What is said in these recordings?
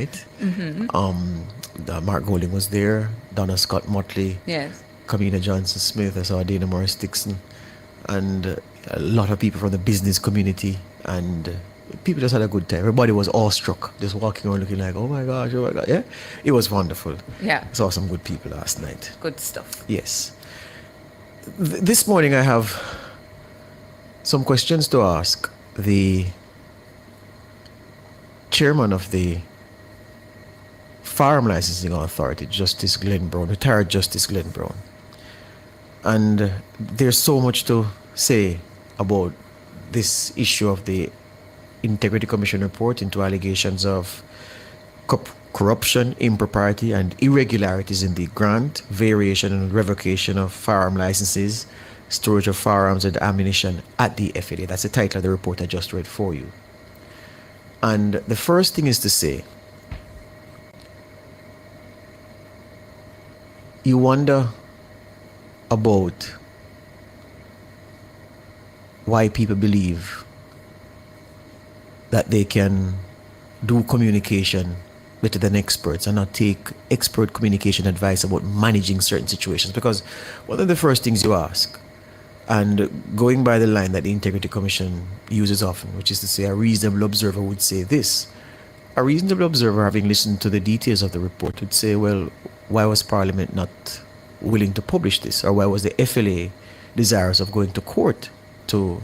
night. Mark Golding was there, Donna Scott Motley, Yes. Kamina Johnson Smith, I saw Dana Morris Dixon, and a lot of people from the business community, and people just had a good time. Everybody was awestruck, just walking around looking like, oh my gosh, oh my God. Yeah, it was wonderful. Yeah. I saw some good people last night. Good stuff. Yes. This morning I have some questions to ask the chairman of the Firearm Licensing Authority, Justice Glenn Brown, retired Justice Glenn Brown. And there's so much to say about this issue of the Integrity Commission report into allegations of corruption, impropriety, and irregularities in the grant, variation, and revocation of firearm licenses, storage of firearms and ammunition at the FLA. That's the title of the report I just read for you. And the first thing is to say, you wonder about why people believe that they can do communication better than experts and not take expert communication advice about managing certain situations. Because one of the first things you ask, and going by the line that the Integrity Commission uses often, which is to say a reasonable observer would say this. A reasonable observer, having listened to the details of the report, would say, well, why was Parliament not willing to publish this? Or why was the FLA desirous of going to court to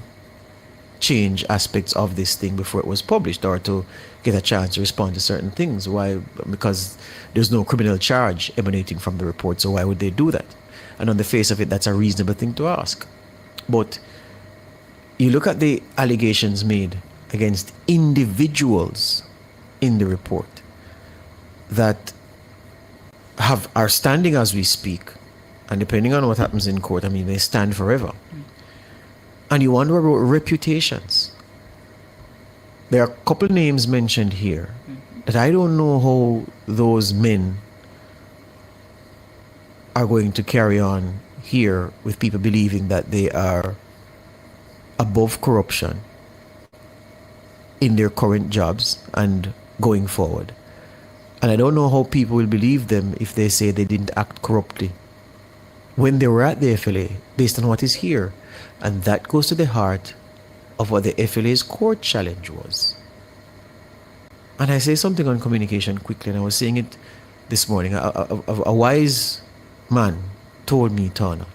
change aspects of this thing before it was published, or to get a chance to respond to certain things? Why? Because there's no criminal charge emanating from the report, so why would they do that? And on the face of it, that's a reasonable thing to ask. But you look at the allegations made against individuals in the report that are standing as we speak, and depending on what happens in court, I mean, they stand forever. And you wonder about reputations. There are a couple names mentioned here that I don't know how those men are going to carry on here with people believing that they are above corruption in their current jobs and going forward. And I don't know how people will believe them if they say they didn't act corruptly when they were at the FLA, based on what is here. And that goes to the heart of what the FLA's court challenge was. And I say something on communication quickly, and I was saying it this morning. A wise man told me, Tana,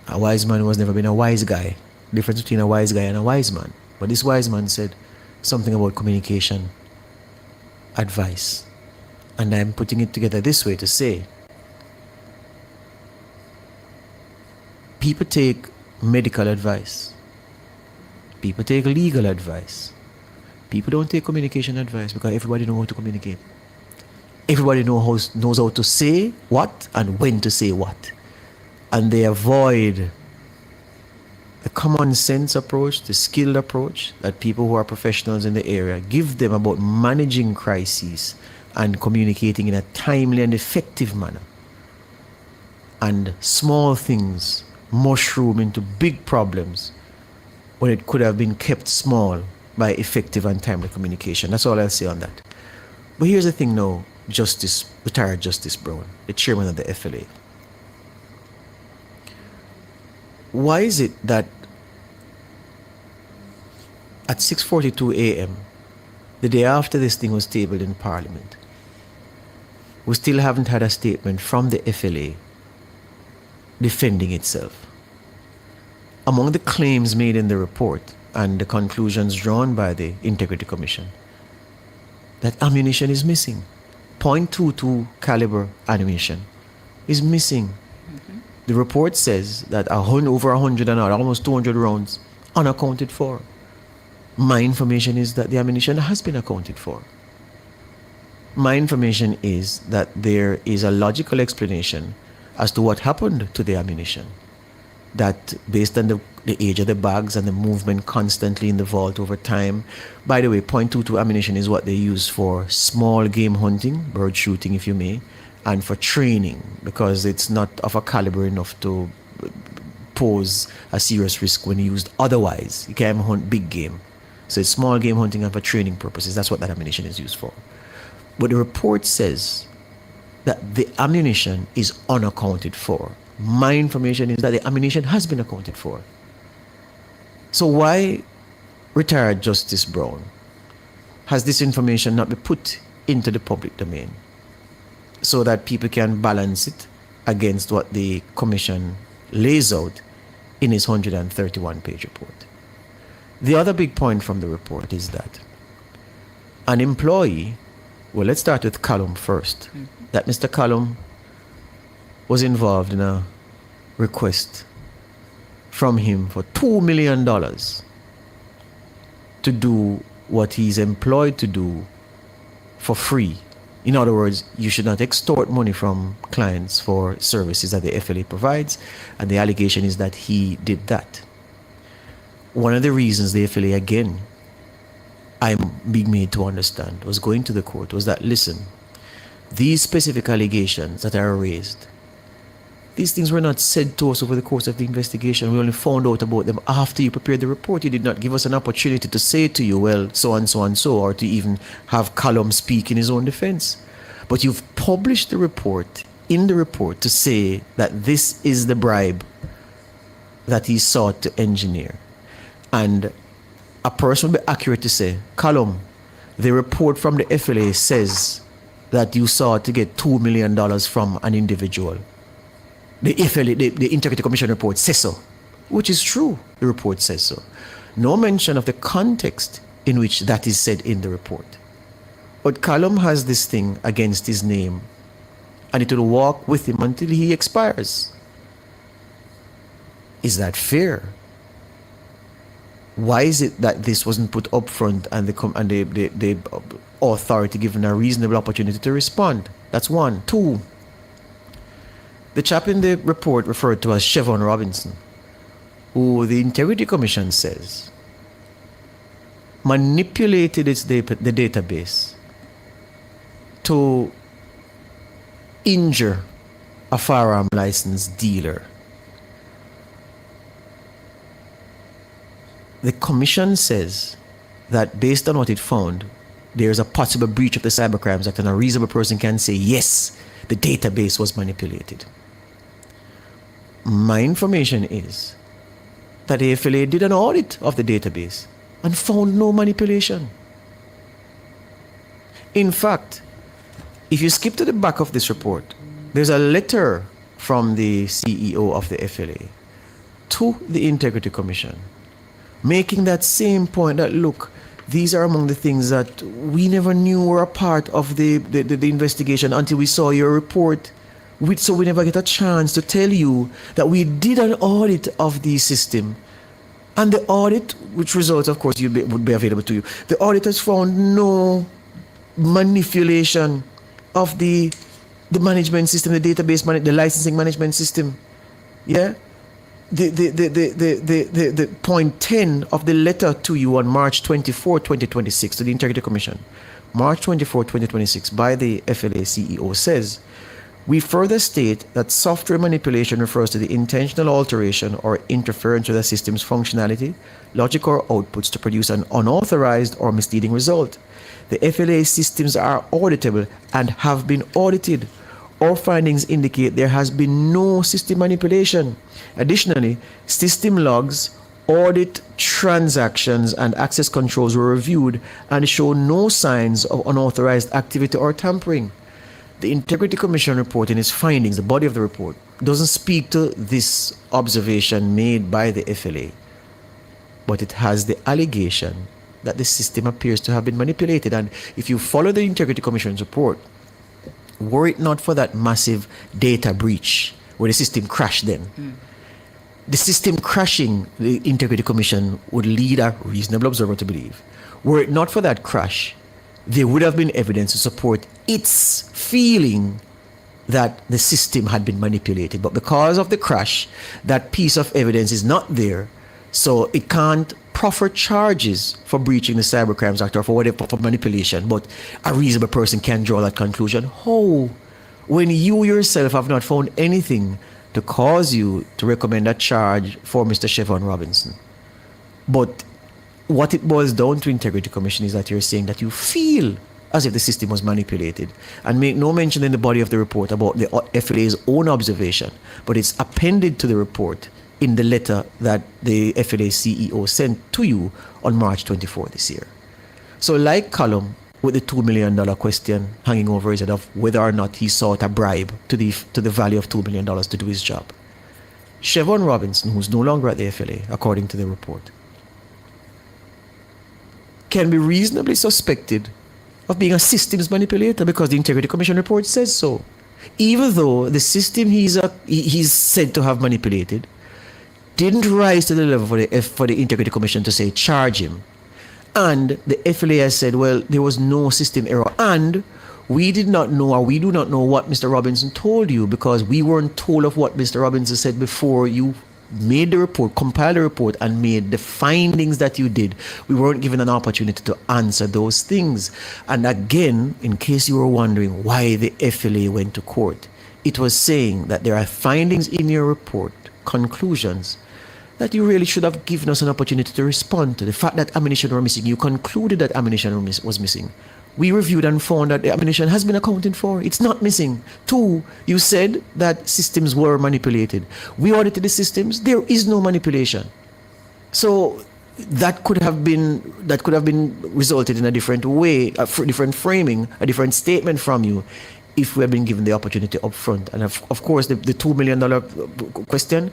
a wise man who has never been a wise guy. Difference between a wise guy and a wise man. But this wise man said something about communication advice. And I'm putting it together this way to say, people take medical advice. People take legal advice. People don't take communication advice because everybody knows how to communicate. Everybody knows how to say what and when to say what. And they avoid the common sense approach, the skilled approach that people who are professionals in the area give them about managing crises and communicating in a timely and effective manner. And small things mushroom into big problems when it could have been kept small by effective and timely communication. That's all I'll say on that. But here's the thing now, retired Justice Brown, the chairman of the FLA. Why is it that at 6:42 a.m., the day after this thing was tabled in Parliament, we still haven't had a statement from the FLA defending itself? Among the claims made in the report and the conclusions drawn by the Integrity Commission, that ammunition is missing. .22 caliber ammunition is missing. The report says that over 100 and almost 200 rounds unaccounted for. My information is that the ammunition has been accounted for. My information is that there is a logical explanation as to what happened to the ammunition. That based on the age of the bags and the movement constantly in the vault over time. By the way, .22 ammunition is what they use for small game hunting, bird shooting if you may, and for training, because it's not of a caliber enough to pose a serious risk when used otherwise. You can't hunt big game. So it's small game hunting and for training purposes. That's what that ammunition is used for. But the report says that the ammunition is unaccounted for. My information is that the ammunition has been accounted for. So why, retired Justice Brown, has this information not been put into the public domain so that people can balance it against what the commission lays out in its 131-page report? The other big point from the report is that an employee, well, let's start with Callum first, that Mr. Callum was involved in a request from him for $2 million to do what he's employed to do for free. In other words, you should not extort money from clients for services that the FLA provides, and the allegation is that he did that. One of the reasons the FLA, again, I'm being made to understand, was going to the court was that, listen, these specific allegations that are raised, these things were not said to us over the course of the investigation. We only found out about them after you prepared the report. You did not give us an opportunity to say to you, well, so and so and so, or to even have Callum speak in his own defense. But you've published the report, in the report, to say that this is the bribe that he sought to engineer. And a person would be accurate to say, Callum, the report from the FLA says that you sought to get $2 million from an individual. The FLA, the Integrity Commission report says so, which is true. The report says so. No mention of the context in which that is said in the report. But Callum has this thing against his name, and it will walk with him until he expires. Is that fair? Why is it that this wasn't put up front and the authority given a reasonable opportunity to respond? That's one. Two, the chap in the report referred to as Chevron Robinson, who the Integrity Commission says manipulated the database to injure a firearm license dealer. The commission says that based on what it found, there's a possible breach of the Cybercrimes Act, and a reasonable person can say, yes, the database was manipulated. My information is that the FLA did an audit of the database and found no manipulation. In fact, if you skip to the back of this report, there's a letter from the CEO of the FLA to the Integrity Commission, making that same point that, look, these are among the things that we never knew were a part of the investigation until we saw your report. So we never get a chance to tell you that we did an audit of the system. And the audit, which results, of course, would be available to you. The audit has found no manipulation of the management system, the database, the licensing management system. Yeah? The point 10 of the letter to you on March 24, 2026 to the Integrity Commission, March 24, 2026, by the FLA CEO says, we further state that software manipulation refers to the intentional alteration or interference with a system's functionality, logic, or outputs to produce an unauthorized or misleading result. The FLA systems are auditable and have been audited. Our findings indicate there has been no system manipulation. Additionally, system logs, audit transactions, and access controls were reviewed and show no signs of unauthorized activity or tampering. The Integrity Commission report in its findings, the body of the report, doesn't speak to this observation made by the FLA, but it has the allegation that the system appears to have been manipulated. And if you follow the Integrity Commission's report, were it not for that massive data breach where the system crashed the system crashing, the Integrity Commission would lead a reasonable observer to believe, were it not for that crash, there would have been evidence to support its feeling that the system had been manipulated. But because of the crash, that piece of evidence is not there, so it can't proffer charges for breaching the Cybercrimes Act or for whatever, for manipulation. But a reasonable person can draw that conclusion. How? When you yourself have not found anything to cause you to recommend a charge for Mr. Chevron Robinson. But what it boils down to, Integrity Commission, is that you're saying that you feel as if the system was manipulated, and make no mention in the body of the report about the FLA's own observation, but it's appended to the report in the letter that the FLA CEO sent to you on March 24 this year. So like Callum, with the $2 million question hanging over his head of whether or not he sought a bribe to the value of $2 million to do his job, Chevron Robinson, who's no longer at the FLA, according to the report, can be reasonably suspected of being a systems manipulator because the Integrity Commission report says so. Even though the system he's said to have manipulated didn't rise to the level for the Integrity Commission to say charge him. And the FLA has said, well, there was no system error. And we did not know, or we do not know what Mr. Robinson told you, because we weren't told of what Mr. Robinson said before you made the report, compiled the report, and made the findings that you did. We weren't given an opportunity to answer those things. And again, in case you were wondering why the FLA went to court, it was saying that there are findings in your report, conclusions, that you really should have given us an opportunity to respond to. The fact that ammunition were missing, you concluded that ammunition was missing. We reviewed and found that the ammunition has been accounted for. It's not missing. 2, you said that systems were manipulated. We audited the systems. There is no manipulation. So that could have been resulted in a different way, a different framing, a different statement from you, if we had been given the opportunity up front. And of course, the $2 million question,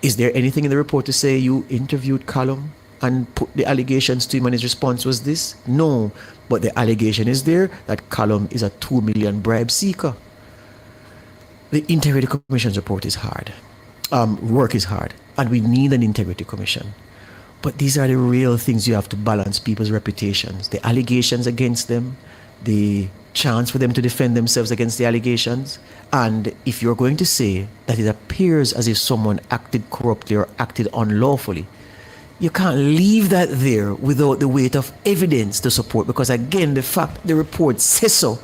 is there anything in the report to say you interviewed Callum and put the allegations to him and his response was this? No, but the allegation is there that Callum is a $2 million bribe seeker. The Integrity Commission's report is hard. Work is hard, and we need an Integrity Commission. But these are the real things you have to balance people's reputations. The allegations against them, the chance for them to defend themselves against the allegations. And if you're going to say that it appears as if someone acted corruptly or acted unlawfully, you can't leave that there without the weight of evidence to support, because again, the fact the report says so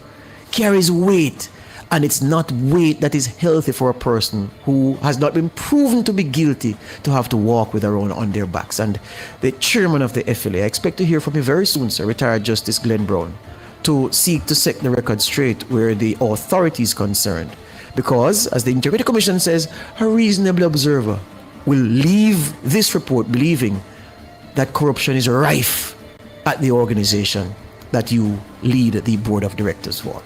carries weight, and it's not weight that is healthy for a person who has not been proven to be guilty to have to walk with their own on their backs. And the chairman of the FLA, I expect to hear from you very soon, sir, retired Justice Glenn Brown, to seek to set the record straight where the authority is concerned. Because, as the Integrity Commission says, a reasonable observer will leave this report believing that corruption is rife at the organization that you lead the board of directors for.